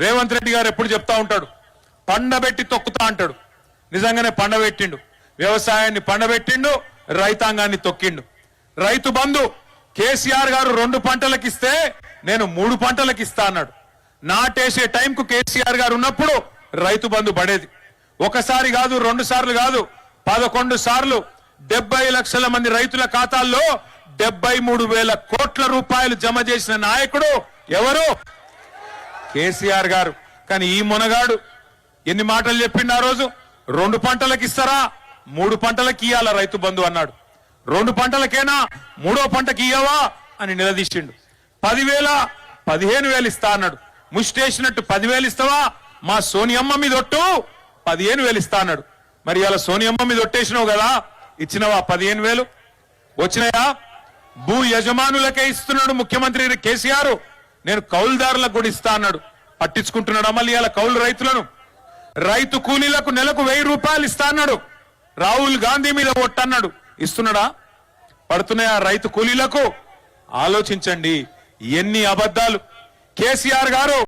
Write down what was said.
రేవంత్ రెడ్డి గారు ఎప్పుడు చెప్తా ఉంటాడు, పండబెట్టి తొక్కుతా అంటాడు. నిజంగానే పండబెట్టిండు, వ్యవసాయాన్ని పండబెట్టిండు, రైతాంగాన్ని తొక్కిండు. రైతు బంధు కేసీఆర్ గారు 2 పంటలకు ఇస్తే నేను 3 పంటలకు ఇస్తా అన్నాడు. నాటేసే టైంకు కేసీఆర్ గారు ఉన్నప్పుడు రైతు బంధు పడేది. ఒకసారి కాదు, 2 సార్లు కాదు, 11 సార్లు 70 లక్షల మంది రైతుల ఖాతాల్లో 73,000 కోట్ల రూపాయలు జమ చేసిన నాయకుడు ఎవరు? కేసీఆర్ గారు. కానీ ఈ మునగాడు ఎన్ని మాటలు చెప్పిండు ఆ రోజు? 2 పంటలకు ఇస్తారా, 3 పంటలకు ఇయ్యాల రైతు బంధు అన్నాడు. 2 పంటలకేనా, 3వ పంటకి ఇయ్యవా అని నిలదీసిండు. 10,000 15,000 ఇస్తా అన్నాడు. ముష్టేసినట్టు 10,000 ఇస్తావా, మా సోనియమ్మ మీద ఒట్టు 15,000 ఇస్తా అన్నాడు. మరి ఇలా సోనియమ్మ మీద ఒట్టేసినావు కదా, ఇచ్చినవా 15,000? వచ్చినాయా? భూ యజమానులకే ఇస్తున్నాడు ముఖ్యమంత్రి కేసీఆర్. నేను కౌలుదారులకు కూడా ఇస్తా అన్నాడు. పట్టించుకుంటున్నాడు మళ్ళీ ఇలా కౌలు రైతులను. రైతు కూలీలకు నెలకు 1000 రూపాయలు ఇస్తా అన్నాడు. రాహుల్ గాంధీ మీద ఒట్టన్నాడు. ఇస్తున్నాడా? పడుతున్నాయా రైతు కూలీలకు? ఆలోచించండి ఎన్ని అబద్ధాలు. కేసీఆర్ గారు